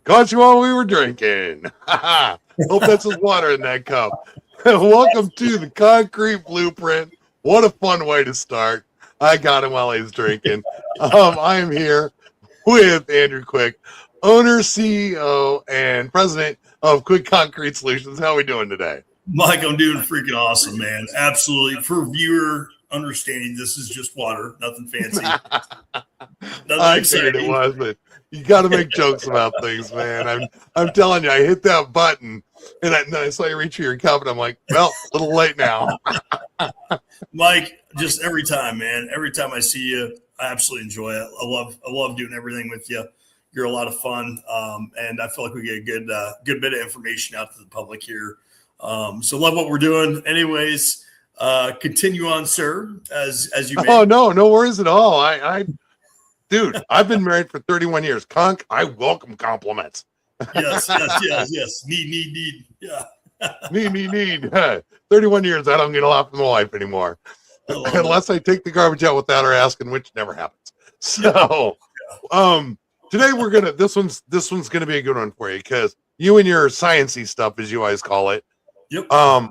Caught you while we were drinking. Hope that's just water in that cup. Welcome to the Concrete Blueprint. What a fun way to start. I got him while he was drinking. I am here with Andrew Quick, owner, CEO, and president of Quick Concrete Solutions. How are we doing today? Mike, I'm doing freaking awesome, man. Absolutely. For viewer understanding, this is just water, nothing fancy. I figured it was, but you got to make jokes about things, man. I'm telling you, I hit that button, and I saw you reach for your cup, and I'm like, well, a little late now. Mike, just every time, man. Every time I see you, I absolutely enjoy it. I love doing everything with you. You're a lot of fun, and I feel like we get a good bit of information out to the public here. So love what we're doing. Anyways, continue on, sir, as you may. Oh, no worries at all. Dude, I've been married for 31 years. Conk, I welcome compliments. Yes. Need. Yeah. Need. 31 years, I don't get a lot from my wife anymore. Unless I take the garbage out without her asking, which never happens. So, today this one's gonna be a good one for you because you and your sciencey stuff, as you always call it. Yep.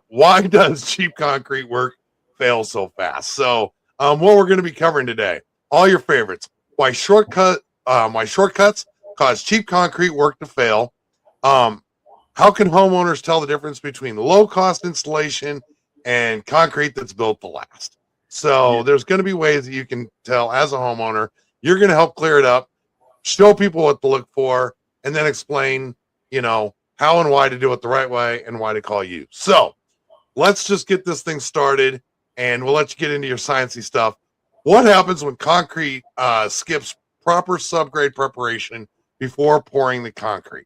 Why does cheap concrete work fail so fast? So, what we're going to be covering today, all your favorites, why shortcuts cause cheap concrete work to fail. How can homeowners tell the difference between low cost installation and concrete that's built to last? So there's going to be ways that you can tell as a homeowner. You're going to help clear it up, show people what to look for, and then explain, how and why to do it the right way and why to call you. So let's just get this thing started and we'll let you get into your sciencey stuff. What happens when concrete skips proper subgrade preparation before pouring the concrete?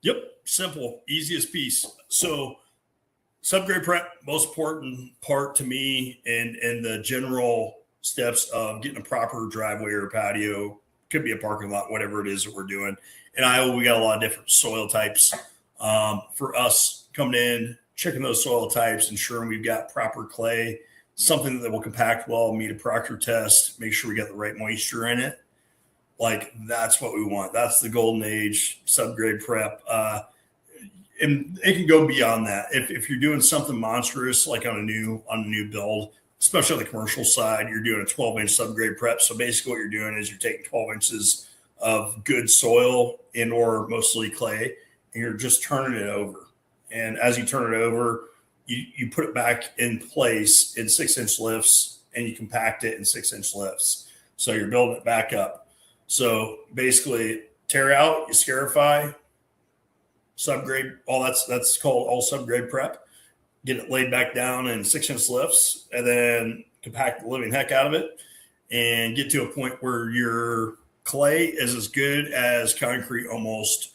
Yep. Simple. Easiest piece. So subgrade prep, most important part to me and the general steps of getting a proper driveway or patio, could be a parking lot, whatever it is that we're doing. In Iowa, we got a lot of different soil types. For us coming in, checking those soil types, ensuring we've got proper clay, something that will compact well, meet a Proctor test, make sure we got the right moisture in it. Like that's what we want. That's the golden age subgrade prep. And it can go beyond that. If you're doing something monstrous, like on a new build, especially on the commercial side, you're doing a 12-inch subgrade prep. So basically what you're doing is you're taking 12 inches of good soil and or mostly clay, and you're just turning it over. And as you turn it over, you put it back in place in 6-inch lifts and you compact it in 6-inch lifts. So you're building it back up. So basically tear out, you scarify, subgrade, all that's called all subgrade prep. Get it laid back down in 6-inch lifts and then compact the living heck out of it and get to a point where your clay is as good as concrete almost,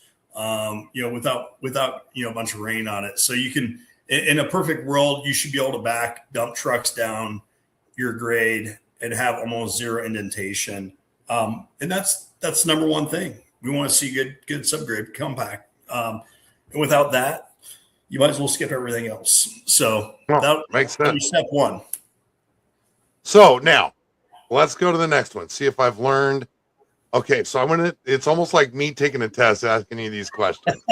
without a bunch of rain on it. So you can, in a perfect world, you should be able to dump trucks down your grade and have almost zero indentation. And that's number one thing. We want to see good subgrade compact. And without that, you might as well skip everything else. So that makes sense. Step one. So now let's go to the next one. See if I've learned. Okay, so it's almost like me taking a test asking you these questions.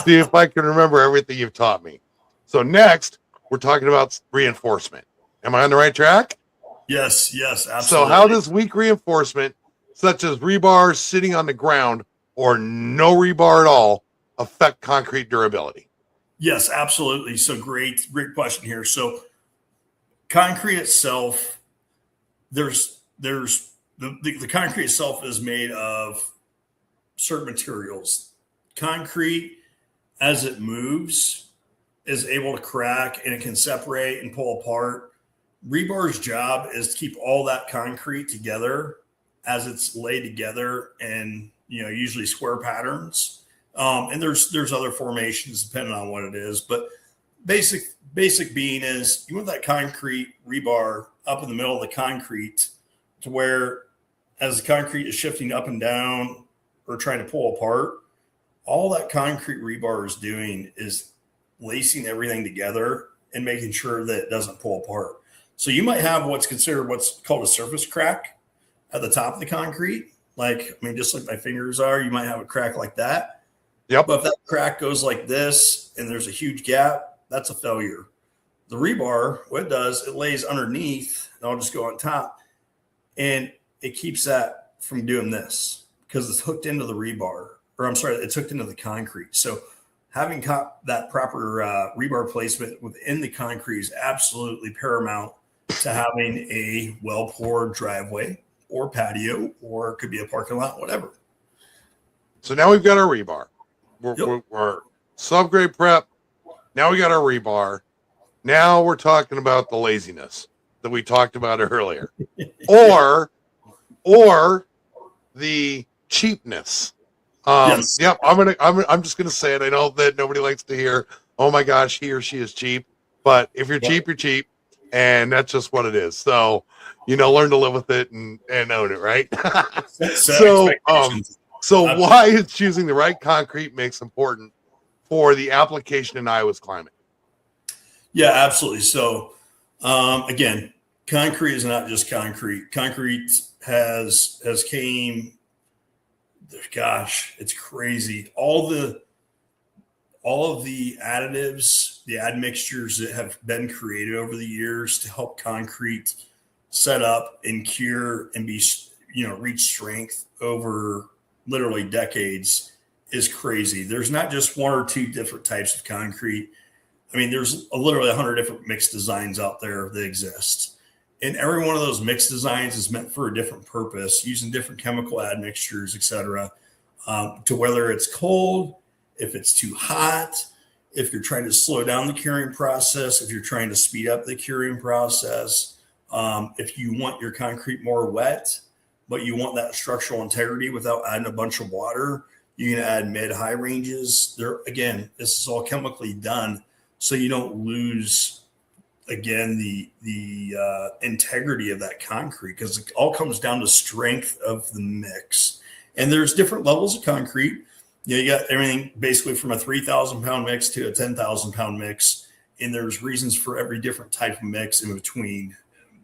See if I can remember everything you've taught me. So next, we're talking about reinforcement. Am I on the right track? Yes, absolutely. So how does weak reinforcement, such as rebar sitting on the ground or no rebar at all, affect concrete durability? Yes, absolutely. So great question here. So concrete itself, there's the concrete itself is made of certain materials. Concrete, as it moves, is able to crack and it can separate and pull apart. Rebar's job is to keep all that concrete together as it's laid together and, usually square patterns. And there's other formations depending on what it is, but basic being is you want that concrete rebar up in the middle of the concrete to where as the concrete is shifting up and down or trying to pull apart, all that concrete rebar is doing is lacing everything together and making sure that it doesn't pull apart. So you might have what's called a surface crack at the top of the concrete. Just like my fingers are, you might have a crack like that. Yep. But if that crack goes like this and there's a huge gap, that's a failure. The rebar, what it does, it lays underneath, and I'll just go on top, and it keeps that from doing this because it's hooked into the rebar, or I'm sorry, it's hooked into the concrete. So having that proper rebar placement within the concrete is absolutely paramount to having a well-poured driveway or patio, or it could be a parking lot, whatever. So now we've got our rebar. Yep. We're subgrade prep. Now we got our rebar. Now we're talking about the laziness that we talked about earlier, or the cheapness. Yes. Yep. I'm just gonna say it. I know that nobody likes to hear, "Oh my gosh, he or she is cheap," but if you're cheap, you're cheap, and that's just what it is. So, learn to live with it and own it, right? So why is choosing the right concrete mix important for the application in Iowa's climate? Yeah, absolutely. So, again, concrete is not just concrete. Concrete has came. Gosh, it's crazy. All of the additives, the admixtures that have been created over the years to help concrete set up and cure and be, reach strength over literally decades is crazy. There's not just one or two different types of concrete. I mean, there's literally 100 different mixed designs out there that exist. And every one of those mixed designs is meant for a different purpose, using different chemical admixtures, et cetera, to whether it's cold, if it's too hot, if you're trying to slow down the curing process, if you're trying to speed up the curing process, if you want your concrete more wet, but you want that structural integrity without adding a bunch of water, you can add mid-high ranges. There, again, this is all chemically done, so you don't lose, again, the integrity of that concrete, because it all comes down to strength of the mix. And there's different levels of concrete. You got everything basically from a 3,000 pound mix to a 10,000 pound mix. And there's reasons for every different type of mix in between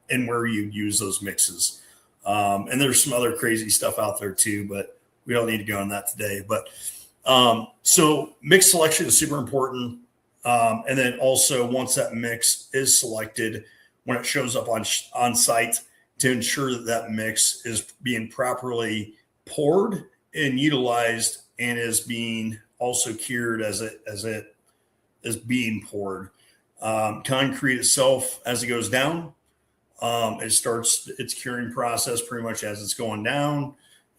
and where you use those mixes. And there's some other crazy stuff out there too, but we don't need to go on that today. But so mix selection is super important. And then also, once that mix is selected, when it shows up on site, to ensure that mix is being properly poured and utilized and is being also cured as it is being poured. Concrete itself, as it goes down, it starts its curing process pretty much as it's going down,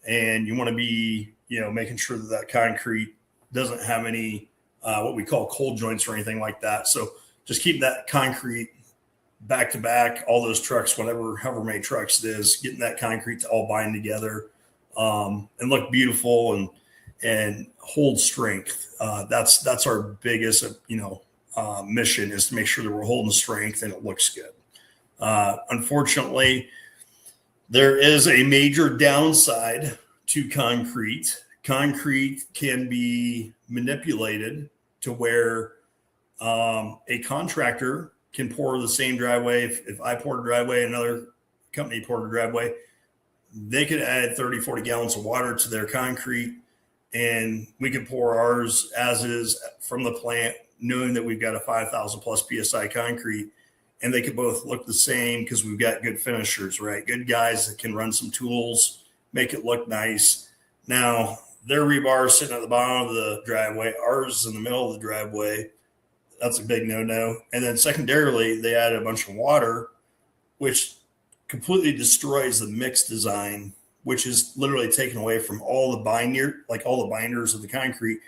and you want to be, making sure that concrete doesn't have any what we call cold joints or anything like that. So just keep that concrete back to back, all those trucks, however many trucks it is, getting that concrete to all bind together and look beautiful and hold strength. That's our biggest, mission, is to make sure that we're holding strength and it looks good. Unfortunately, there is a major downside to concrete. Concrete can be manipulated to where a contractor can pour the same driveway. If I poured a driveway, another company poured a driveway, they could add 30, 40 gallons of water to their concrete, and we could pour ours as is from the plant, knowing that we've got a 5,000 plus PSI concrete, and they could both look the same because we've got good finishers, right? Good guys that can run some tools, make it look nice. Now, their rebar is sitting at the bottom of the driveway. Ours is in the middle of the driveway. That's a big no-no. And then secondarily, they added a bunch of water, which completely destroys the mix design, which is literally taken away from all the binders of the concrete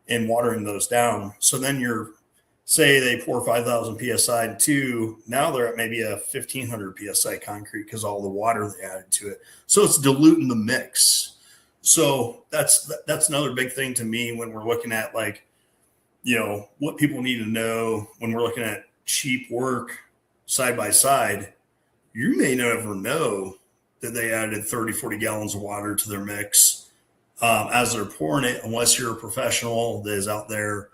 and watering those down. So then say they pour 5,000 PSI to, now they're at maybe a 1,500 PSI concrete because all the water they added to it. So it's diluting the mix. So that's another big thing to me when we're looking at what people need to know when we're looking at cheap work side by side. You may never know that they added 30, 40 gallons of water to their mix as they're pouring it, unless you're a professional that is out there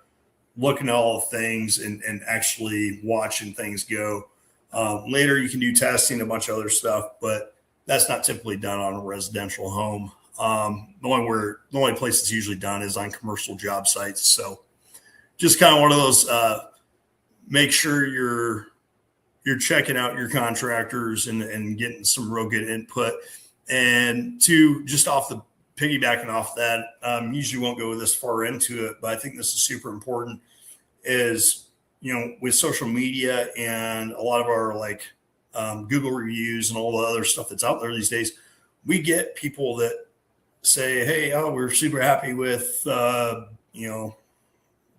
looking at all the things and actually watching things go. Later, you can do testing, a bunch of other stuff, but that's not typically done on a residential home. The only place it's usually done is on commercial job sites. So just kind of one of those, make sure you're checking out your contractors and getting some real good input. And two, just piggybacking off that, usually won't go this far into it, but I think this is super important is, with social media and a lot of our Google reviews and all the other stuff that's out there these days, we get people that say, hey, we're super happy with,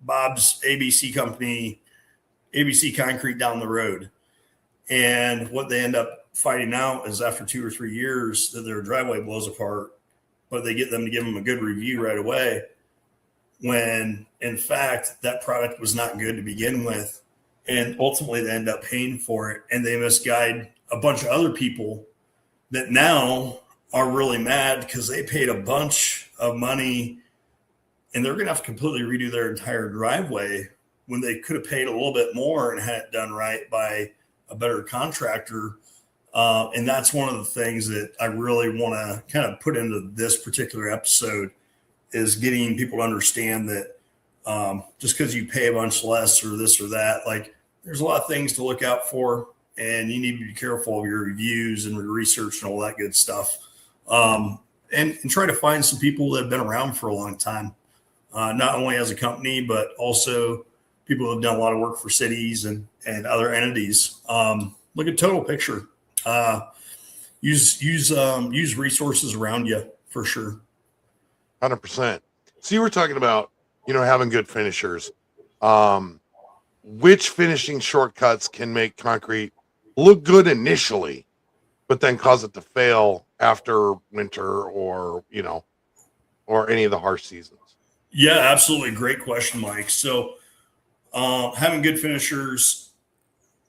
Bob's ABC company, ABC Concrete down the road. And what they end up finding out is after 2 or 3 years that their driveway blows apart, but they get them to give them a good review right away, when in fact that product was not good to begin with. And ultimately they end up paying for it, and they misguide a bunch of other people that now are really mad because they paid a bunch of money and they're going to have to completely redo their entire driveway when they could have paid a little bit more and had it done right by a better contractor. And that's one of the things that I really want to kind of put into this particular episode, is getting people to understand that just because you pay a bunch less or this or that, there's a lot of things to look out for, and you need to be careful of your reviews and your research and all that good stuff. And try to find some people that have been around for a long time, not only as a company, but also people who have done a lot of work for cities and other entities. Look at total picture. Use resources around you for sure. 100%. So you were talking about, having good finishers. Which finishing shortcuts can make concrete look good initially, but then cause it to fail after winter or any of the harsh seasons? Yeah, absolutely. Great question, Mike. So having good finishers,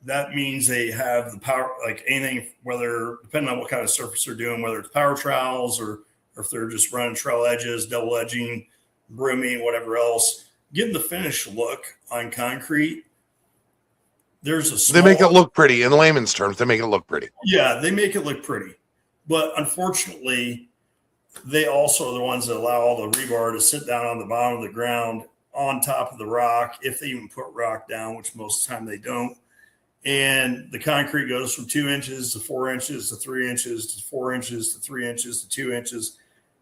that means they have the power, anything, whether depending on what kind of surface they're doing, whether it's power trowels or if they're just running trowel edges, double edging, brooming, whatever else, getting the finished look on concrete. They make it look pretty. In layman's terms, they make it look pretty. Yeah, they make it look pretty. But unfortunately, they also are the ones that allow all the rebar to sit down on the bottom of the ground on top of the rock, if they even put rock down, which most of the time they don't. And the concrete goes from 2 inches to 4 inches to 3 inches to 4 inches to 3 inches to 2 inches.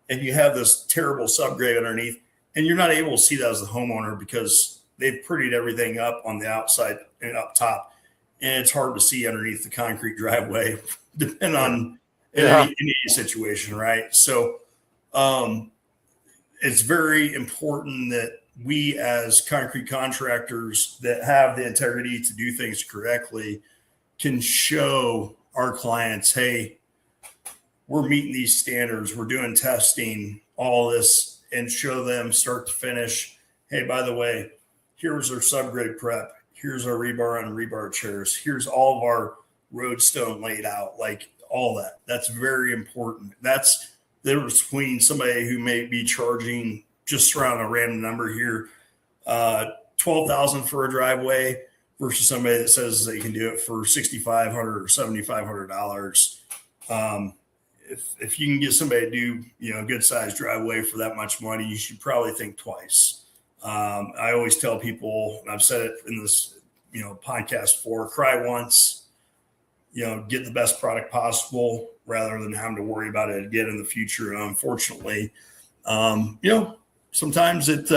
And you have this terrible subgrade underneath. And you're not able to see that as a homeowner because they've prettied everything up on the outside and up top. And it's hard to see underneath the concrete driveway, depending on any situation, right? So it's very important that we as concrete contractors that have the integrity to do things correctly can show our clients, hey, we're meeting these standards, we're doing testing, all this, and show them start to finish. Hey, by the way, here's our subgrade prep. Here's our rebar on rebar chairs. Here's all of our road stone laid out, all that. That's very important. That's the difference between somebody who may be charging, just around a random number here, $12,000 for a driveway versus somebody that says they can do it for $6,500 or $7,500. If you can get somebody to do, a good sized driveway for that much money, you should probably think twice. I always tell people, and I've said it in this, podcast before, cry once, get the best product possible rather than having to worry about it again in the future. And unfortunately, sometimes it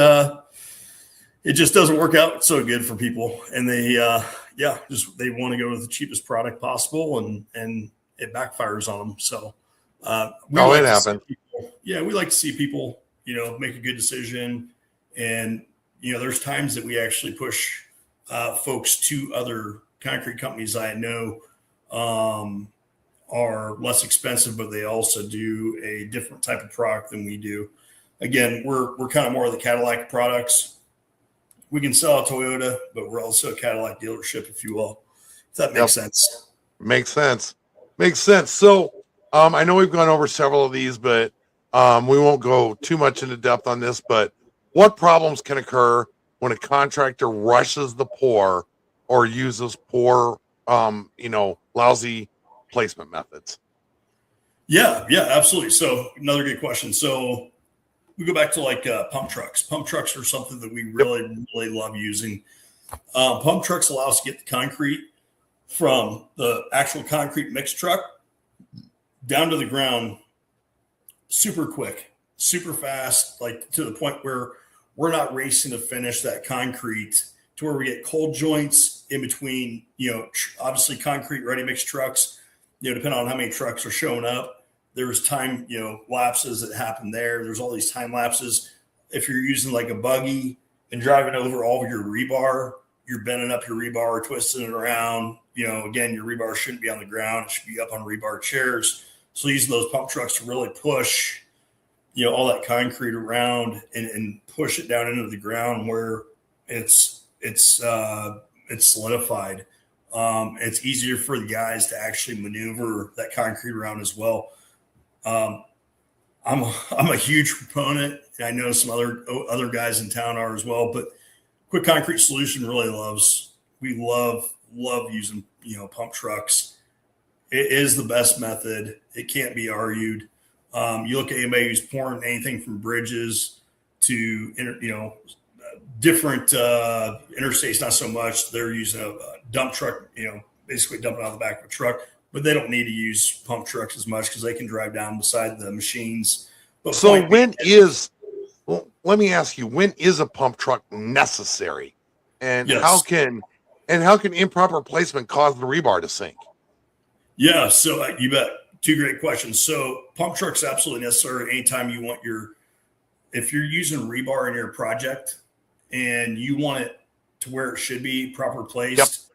just doesn't work out so good for people, and they want to go with the cheapest product possible, and it backfires on them. So it happened. We like to see people, make a good decision, and there's times that we actually push folks to other concrete companies I know are less expensive, but they also do a different type of product than we do. Again, we're kind of more of the Cadillac products. We can sell a Toyota, but we're also a Cadillac dealership, if you will. If that makes sense. Makes sense. So I know we've gone over several of these, but we won't go too much into depth on this. But what problems can occur when a contractor rushes the pour or uses poor, lousy placement methods? Yeah, yeah, absolutely. So another good question. So we go back to like pump trucks. Pump trucks are something that we Yep. really love using. Pump trucks allow us to get the concrete from the actual concrete mix truck down to the ground super quick, super fast, like to the point where we're not racing to finish that concrete to where we get cold joints in between, obviously concrete ready mix trucks, depending on how many trucks are showing up. There's time, lapses that happen there. There's all these time lapses. If you're using like a buggy and driving over all of your rebar, you're bending up your rebar, twisting it around. Again, your rebar shouldn't be on the ground. It should be up on rebar chairs. So using those pump trucks to really push, all that concrete around and push it down into the ground where it's solidified. It's easier for the guys to actually maneuver that concrete around as well. I'm a huge proponent. And I know some other guys in town are as well, but Quick Concrete Solution really we love using, pump trucks. It is the best method. It can't be argued. You look at anybody who's pouring anything from bridges to, different interstates, not so much. They're using a dump truck, basically dumping out the back of a truck, but they don't need to use pump trucks as much because they can drive down beside the machines. But so let me ask you, when is a pump truck necessary? And yes. how can improper placement cause the rebar to sink? Yeah, so you bet. Two great questions. So pump truck's absolutely necessary anytime you want if you're using rebar in your project and you want it to where it should be, proper placed,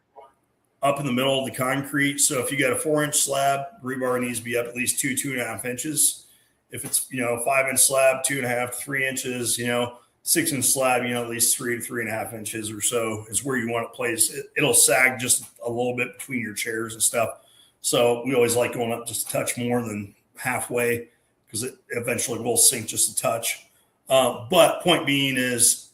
up in the middle of the concrete. So if you got a 4-inch slab, rebar needs to be up at least 2.5 inches. If it's, 5-inch slab, 2.5 to 3 inches, 6-inch slab, at least 3 to 3.5 inches or so is where you want it placed. It'll sag just a little bit between your chairs and stuff. So we always like going up just a touch more than halfway because it eventually will sink just a touch. But point being is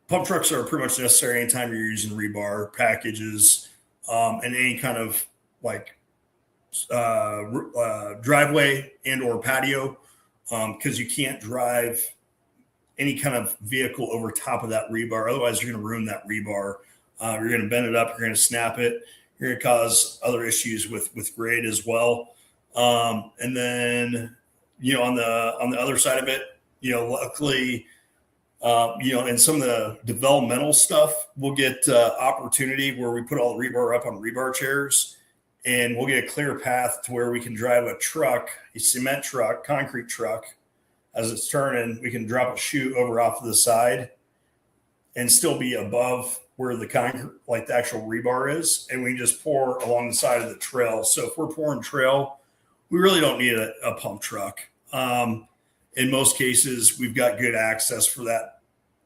pump trucks are pretty much necessary anytime you're using rebar packages and any kind of like driveway and or patio because you can't drive any kind of vehicle over top of that rebar. Otherwise, you're going to ruin that rebar. You're going to bend it up. You're going to snap it. You're going to cause other issues with grade as well. And then, on the other side of it, luckily, and some of the developmental stuff, we'll get opportunity where we put all the rebar up on rebar chairs and we'll get a clear path to where we can drive a truck, a cement truck, concrete truck. As it's turning, we can drop a chute over off to the side and still be above where the concrete, like the actual rebar is, and we just pour along the side of the trail. So if we're pouring trail, we really don't need a pump truck. In most cases, we've got good access for that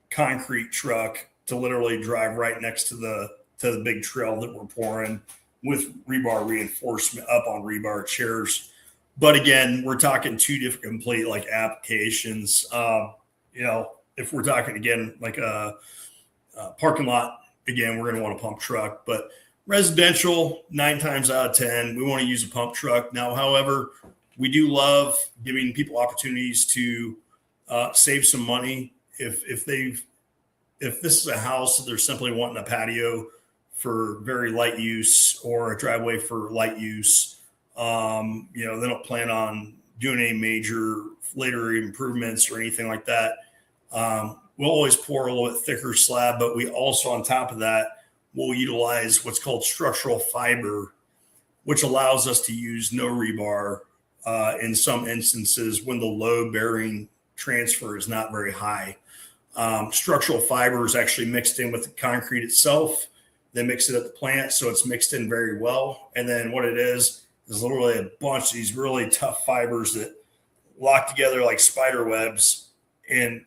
concrete truck to literally drive right next to the big trail that we're pouring with rebar reinforcement up on rebar chairs. But again, we're talking two different complete like applications. If we're talking again like a parking lot, again, we're going to want a pump truck. But residential, 9 times out of 10, we want to use a pump truck. Now, however, we do love giving people opportunities to save some money. If this is a house that they're simply wanting a patio for very light use or a driveway for light use, they don't plan on doing any major later improvements or anything like that. We'll always pour a little bit thicker slab, but we also, on top of that, will utilize what's called structural fiber, which allows us to use no rebar in some instances when the load bearing transfer is not very high. Structural fiber is actually mixed in with the concrete itself. They mix it at the plant, so it's mixed in very well. And then what it is literally a bunch of these really tough fibers that lock together like spider webs, and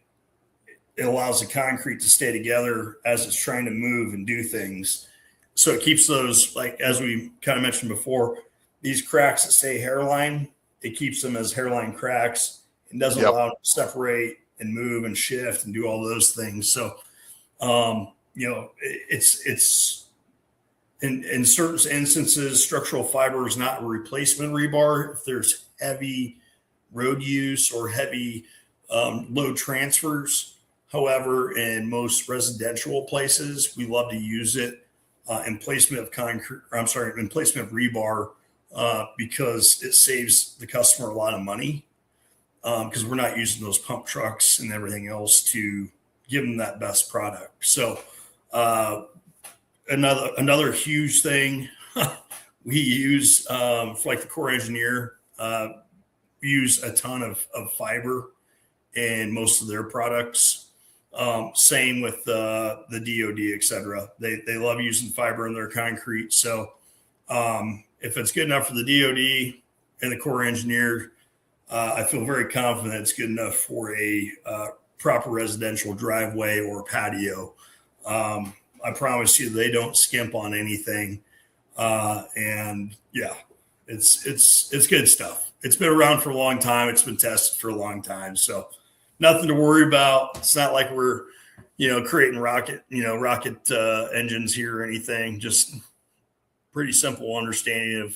it allows the concrete to stay together as it's trying to move and do things. So it keeps those, like as we kind of mentioned before, these cracks that say hairline, it keeps them as hairline cracks and doesn't allow them to separate and move and shift and do all those things. So, it's in certain instances, structural fiber is not a replacement rebar. If there's heavy road use or heavy load transfers. However, in most residential places, we love to use it in placement of in placement of rebar because it saves the customer a lot of money because we're not using those pump trucks and everything else to give them that best product. So another huge thing we use for like the core engineer, use a ton of fiber in most of their products. Same with the DOD, et cetera. They love using fiber in their concrete. So if it's good enough for the DOD and the core engineer, I feel very confident it's good enough for a proper residential driveway or patio. I promise you they don't skimp on anything. And yeah, it's good stuff. It's been around for a long time. It's been tested for a long time. So nothing to worry about. It's not like we're, creating rocket engines here or anything. Just pretty simple understanding of,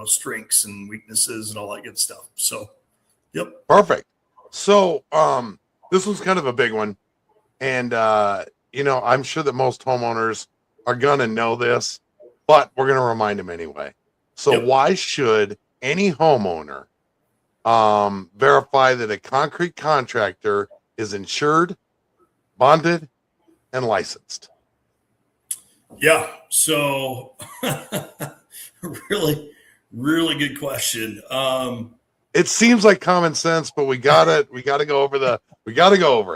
strengths and weaknesses and all that good stuff. So, yep. Perfect. So, this was kind of a big one. And, I'm sure that most homeowners are going to know this, but we're going to remind them anyway. So Yep. Why should any homeowner verify that a concrete contractor is insured, bonded, and licensed? Yeah. So really, really good question. It seems like common sense, but we gotta go over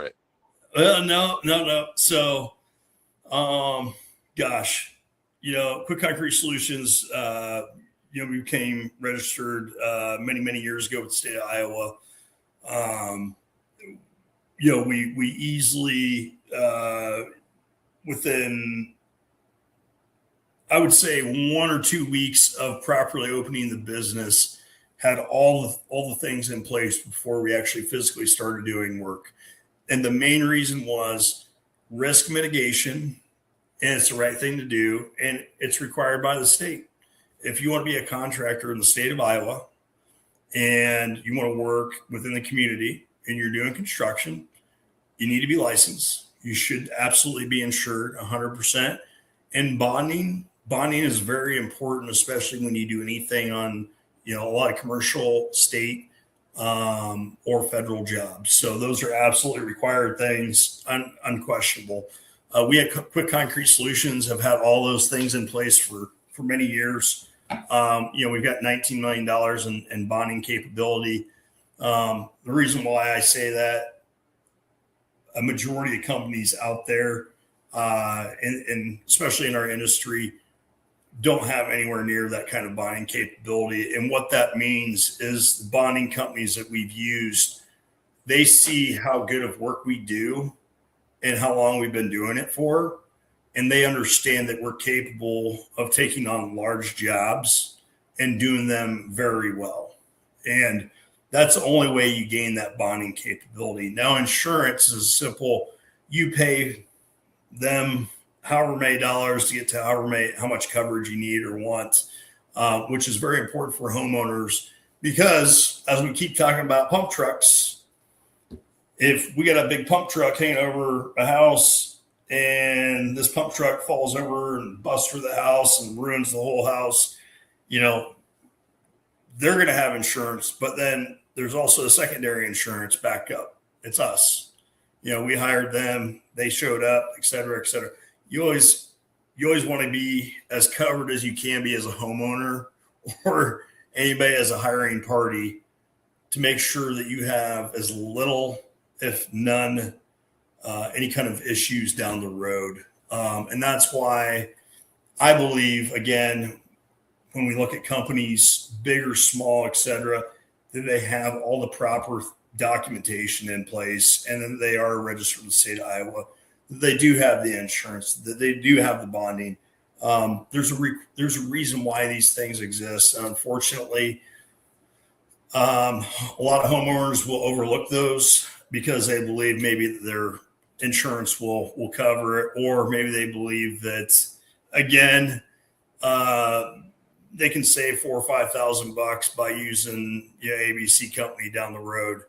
it. No. So, gosh, Quick Concrete Solutions, we became registered many years ago with the state of Iowa. We easily within, I would say, 1 or 2 weeks of properly opening the business, had all the things in place before we actually physically started doing work. And the main reason was risk mitigation, and it's the right thing to do, and it's required by the state. If you want to be a contractor in the state of Iowa and you want to work within the community and you're doing construction, you need to be licensed. You should absolutely be insured 100%. And bonding is very important, especially when you do anything on, a lot of commercial, state, or federal jobs. So those are absolutely required things, unquestionable. We at Quick Concrete Solutions have had all those things in place for many years. We've got $19 million in bonding capability. The reason why I say that, a majority of companies out there, and especially in our industry, don't have anywhere near that kind of bonding capability. And what that means is the bonding companies that we've used, they see how good of work we do and how long we've been doing it for. And they understand that we're capable of taking on large jobs and doing them very well. And that's the only way you gain that bonding capability. Now, insurance is simple. You pay them however many dollars to get to how much coverage you need or want, which is very important for homeowners because, as we keep talking about pump trucks, if we got a big pump truck hanging over a house and this pump truck falls over and busts through the house and ruins the whole house, they're going to have insurance, but then there's also a secondary insurance backup. It's us. We hired them, they showed up, et cetera, et cetera. You always want to be as covered as you can be as a homeowner or anybody as a hiring party to make sure that you have as little, if none, any kind of issues down the road. And that's why I believe, again, when we look at companies, big or small, et cetera, that they have all the proper documentation in place and then they are registered in the state of Iowa. They do have the insurance, that they do have the bonding. There's a reason why these things exist. And unfortunately, a lot of homeowners will overlook those because they believe maybe their insurance will cover it, or maybe they believe that, again, they can save $4,000 or $5,000 by using ABC company down the road.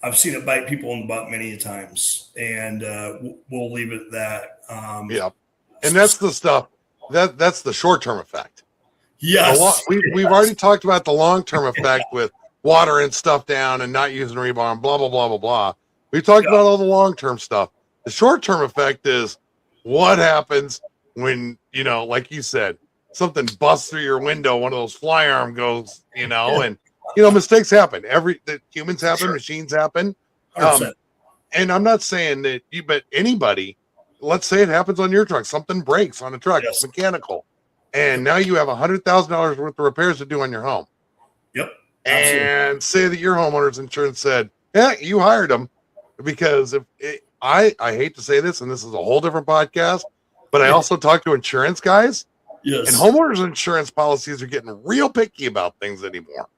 I've seen it bite people in the butt many times, and we'll leave it at that. Yeah, and that's the stuff that's the short-term effect. Yes, we've already talked about the long-term effect with watering stuff down and not using rebar and blah blah blah blah blah. We've talked about all the long-term stuff. The short-term effect is what happens when, like you said, something busts through your window, one of those fly arm goes, and mistakes happen. Humans happen, sure. Machines happen. 100%. And I'm not saying that but anybody, let's say it happens on your truck, something breaks on a truck, Yes. it's mechanical, and now you have $100,000 worth of repairs to do on your home. Yep. And Absolutely. say that your homeowner's insurance said, yeah, you hired them, because I hate to say this, and this is a whole different podcast, but I also talk to insurance guys. Yes. And homeowners insurance policies are getting real picky about things anymore.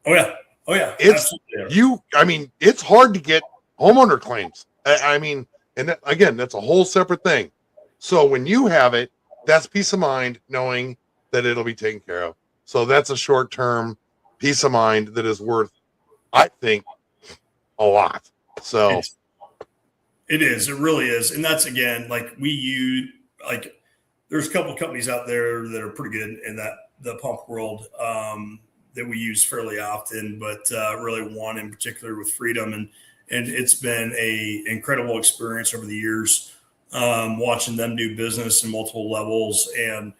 Oh yeah. It's hard to get homeowner claims. And again, that's a whole separate thing. So when you have it, that's peace of mind knowing that it'll be taken care of. So that's a short-term peace of mind that is worth, I think, a lot. So it is. It really is. And that's, again, there's a couple of companies out there that are pretty good in the pump world that we use fairly often, but really one in particular with Freedom. And it's been a incredible experience over the years, watching them do business in multiple levels, and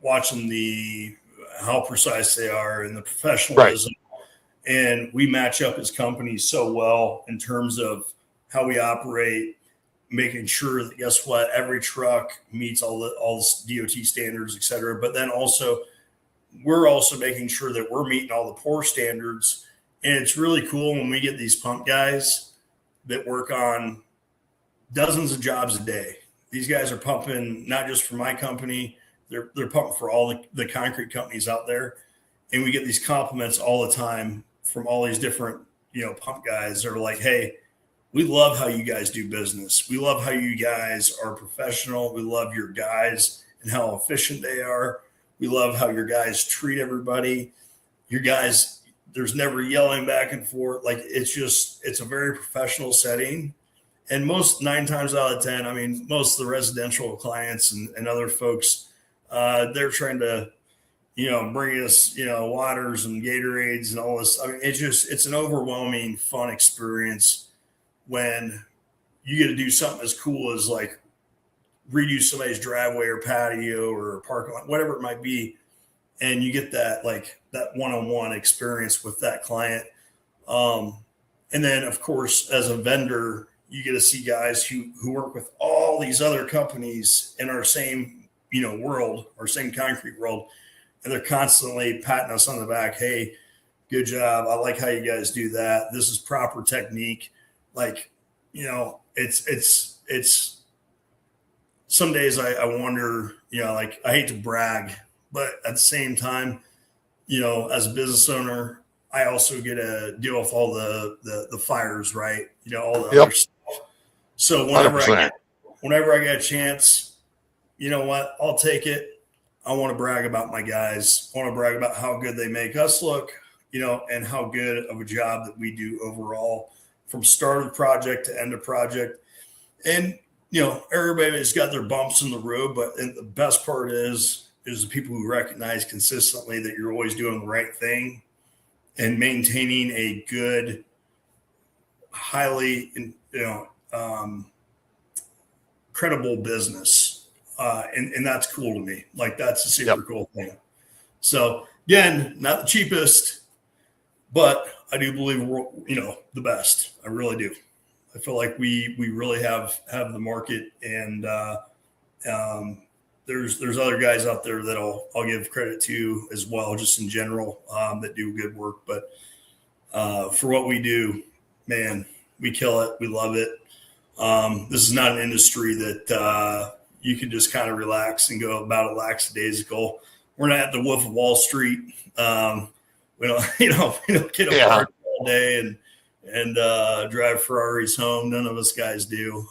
watching how precise they are and the professionalism. Right. And we match up as companies so well in terms of how we operate, making sure that, guess what, every truck meets all the DOT standards, et cetera. But then also, we're also making sure that we're meeting all the pour standards. And it's really cool when we get these pump guys that work on dozens of jobs a day. These guys are pumping not just for my company, they're pumping for all the concrete companies out there. And we get these compliments all the time from all these different, pump guys that are like, hey, we love how you guys do business. We love how you guys are professional. We love your guys and how efficient they are. We love how your guys treat everybody. Your guys, there's never yelling back and forth. It's a very professional setting. And 9 times out of 10, most of the residential clients and other folks, they're trying to, bring us, waters and Gatorades and all this. It's an overwhelming fun experience when you get to do something as cool as redo somebody's driveway or patio or parking lot, whatever it might be. And you get that one-on-one experience with that client. And then of course, as a vendor, you get to see guys who work with all these other companies in our same, world, our same concrete world. And they're constantly patting us on the back. Hey, good job. I like how you guys do that. This is proper technique. It's some days I wonder, I hate to brag, but at the same time, as a business owner, I also get to deal with all the fires, right? All the other stuff. So whenever I get a chance, you know what, I'll take it. I want to brag about my guys. I want to brag about how good they make us look, and how good of a job that we do overall from start of project to end of project. And, everybody's got their bumps in the road, but the best part is the people who recognize consistently that you're always doing the right thing and maintaining a good, highly, credible business. And that's cool to me. That's a super cool thing. So again, not the cheapest, but I do believe we're, the best. I really do. I feel like we really have the market, and there's other guys out there that I'll give credit to as well, just in general, that do good work. But for what we do, man, we kill it. We love it. This is not an industry that you can just kind of relax and go about it lackadaisical. We're not at the Wolf of Wall Street. We don't get a party all day and drive Ferraris home. None of us guys do.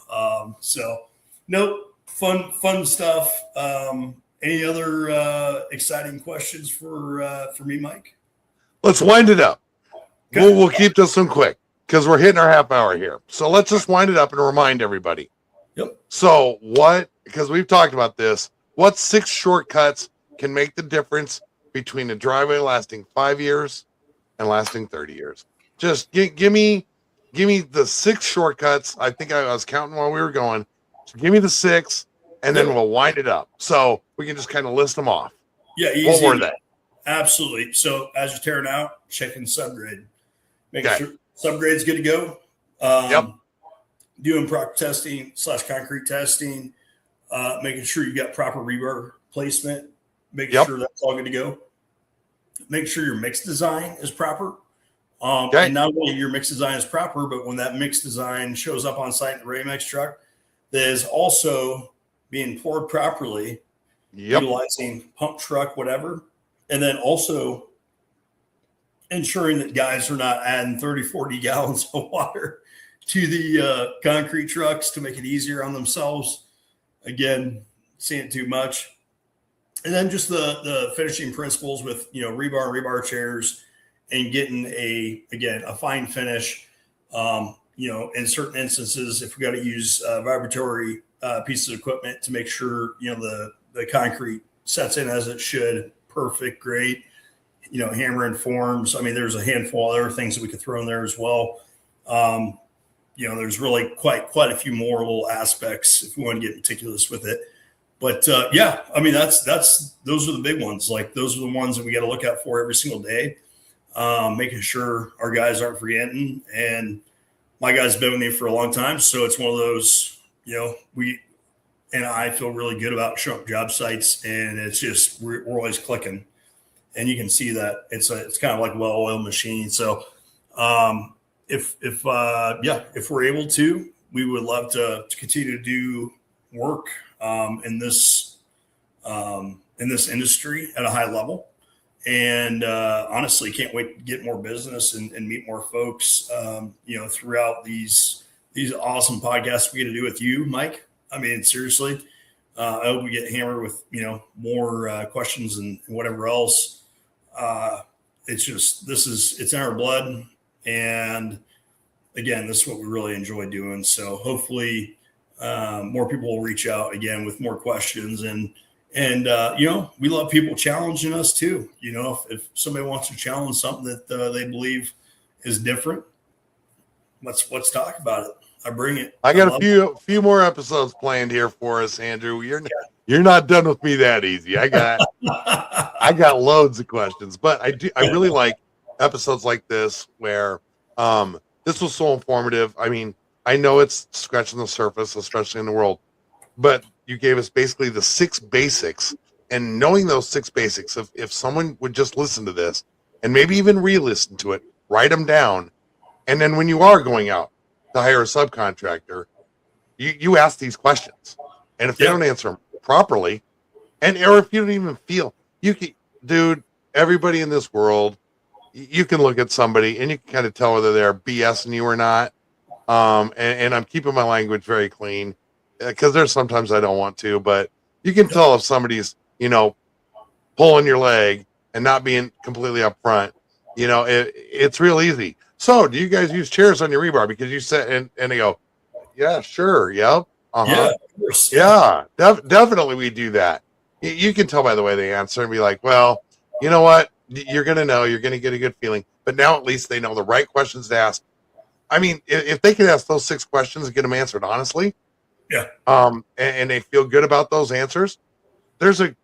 So nope, fun stuff. Any other exciting questions for me, Mike? Let's wind it up. Okay. We'll keep this one quick because we're hitting our half hour here. So let's just wind it up and remind everybody. Yep. So because we've talked about this, what 6 shortcuts can make the difference between a driveway lasting 5 years and lasting 30 years? Just give me the 6 shortcuts. I think I was counting while we were going. So give me the 6, and then we'll wind it up. So we can just kind of list them off. Yeah, easy. What were they? Absolutely. So as you're tearing out, checking subgrade. Making sure subgrade's good to go. Yep. Doing proper testing / concrete testing. Making sure you got proper rebar placement. Making sure that's all good to go. Make sure your mix design is proper. And not only your mix design is proper, but when that mix design shows up on site in the ready mix truck, that is also being poured properly, utilizing pump truck, whatever. And then also ensuring that guys are not adding 30, 40 gallons of water to the concrete trucks to make it easier on themselves. Again, seeing it too much. And then just the finishing principles with, rebar chairs and getting a fine finish. In certain instances, if we got to use vibratory pieces of equipment to make sure, the concrete sets in as it should, perfect, great. Hammer and forms. I mean, there's a handful of other things that we could throw in there as well. There's really quite a few more little aspects if we want to get meticulous with it. But I mean, those are the big ones. Like those are the ones that we got to look out for every single day, making sure our guys aren't forgetting. And my guy's been with me for a long time, so it's one of those. I feel really good about showing up job sites, and it's just we're always clicking. And you can see that it's kind of like a well-oiled machine. So if we're able to, we would love to continue to do work in this industry at a high level. And honestly, can't wait to get more business and meet more folks, throughout these awesome podcasts we get to do with you, Mike. I mean, seriously, I hope we get hammered with, more questions and whatever else. It's in our blood. And again, this is what we really enjoy doing. So hopefully more people will reach out again with more questions and we love people challenging us too. If somebody wants to challenge something that they believe is different, let's talk about it. I bring it. I got a few more episodes planned here for us, Andrew. You're not done with me that easy. I got loads of questions, but I really like episodes like this where this was so informative. I mean, I know it's scratching the surface, especially in the world, but you gave us basically the 6 basics, and knowing those 6 basics, if someone would just listen to this and maybe even re-listen to it, write them down. And then when you are going out to hire a subcontractor, you ask these questions. And if they don't answer them properly, or if you don't even feel, everybody in this world, you can look at somebody and you can kind of tell whether they're BSing you or not. And I'm keeping my language very clean because there's sometimes I don't want to, but you can tell if somebody's, pulling your leg and not being completely upfront. It's real easy. So do you guys use chairs on your rebar? Because you said, and they go, yeah, sure. Yep. Uh-huh. Yeah, of course. Yeah, definitely we do that. You can tell by the way they answer and be like, well, you know what? You're going to know, you're going to get a good feeling. But now at least they know the right questions to ask. I mean, if they can ask those 6 questions and get them answered honestly, and they feel good about those answers, there's a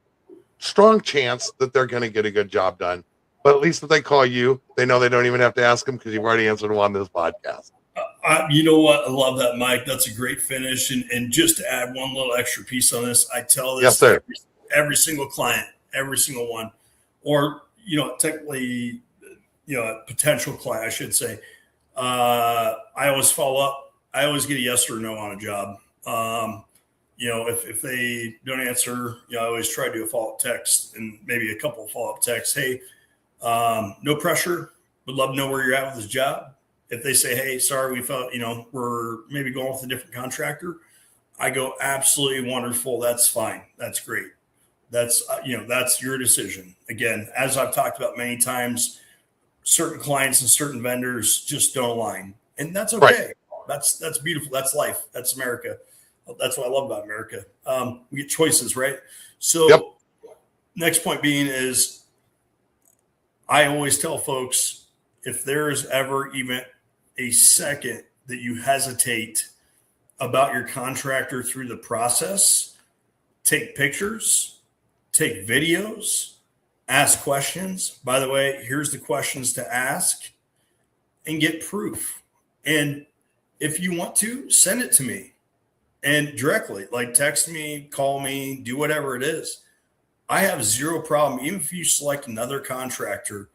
strong chance that they're going to get a good job done. But at least if they call you, they know they don't even have to ask them because you've already answered them on this podcast. You know what? I love that, Mike. That's a great finish. And just to add one little extra piece on this, I tell this to every single client, every single one, or, technically, a potential client, I should say. I always follow up. I always get a yes or no on a job. If they don't answer, I always try to do a follow-up text and maybe a couple of follow-up texts. Hey, no pressure. Would love to know where you're at with this job. If they say, hey, sorry, we felt, we're maybe going with a different contractor. I go, absolutely wonderful. That's fine. That's great. That's, that's your decision. Again, as I've talked about many times, certain clients and certain vendors just don't align, and that's Right. okay. That's beautiful. That's life. That's America. That's what I love about America. We get choices, right? So Yep. next point being is I always tell folks, if there is ever even a second that you hesitate about your contractor through the process, take pictures, take videos, ask questions. By the way, here's the questions to ask, and get proof. And if you want to, send it to me and directly, like text me, call me, do whatever it is. I have zero problem. Even if you select another contractor,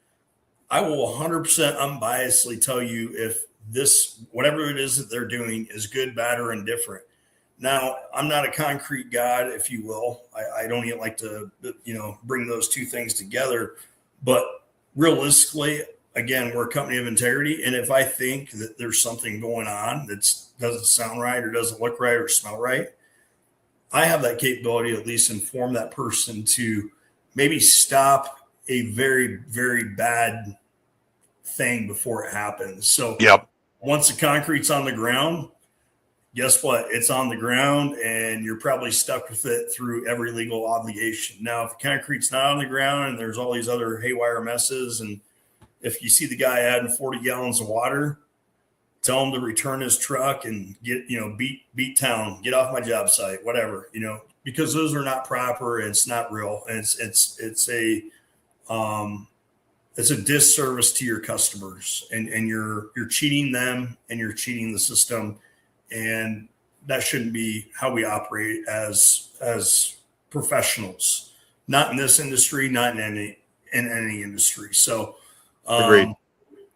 I will 100% unbiasedly tell you if this, whatever it is that they're doing, is good, bad, or indifferent. Now, I'm not a concrete god, if you will. I don't even like to, bring those two things together. But realistically, again, we're a company of integrity. And if I think that there's something going on that doesn't sound right or doesn't look right or smell right, I have that capability to at least inform that person to maybe stop a very, very bad thing before it happens. So Yep. once the concrete's on the ground, guess what? It's on the ground, and you're probably stuck with it through every legal obligation. Now, if the concrete's not on the ground and there's all these other haywire messes, and if you see the guy adding 40 gallons of water, tell him to return his truck and get, beat town, get off my job site, whatever, because those are not proper and it's not real. And it's a disservice to your customers, and you're cheating them and you're cheating the system. And that shouldn't be how we operate as professionals, not in this industry, not in any industry. So, Agreed.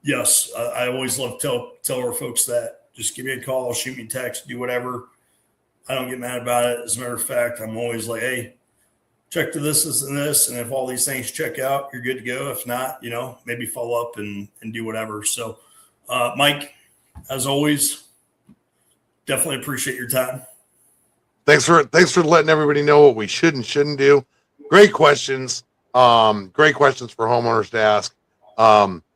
yes, I always love to tell our folks that. Just give me a call, shoot me a text, do whatever. I don't get mad about it. As a matter of fact, I'm always like, hey, check to this, and this. And if all these things check out, you're good to go. If not, maybe follow up and do whatever. So, Mike, as always, definitely appreciate your time. Thanks for letting everybody know what we should and shouldn't do. Great questions. Great questions for homeowners to ask.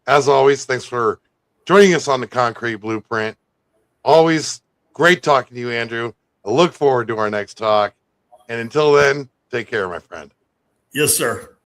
As always, thanks for joining us on the Concrete Blueprint. Always great talking to you, Andrew. I look forward to our next talk. And until then, take care, my friend. Yes, sir.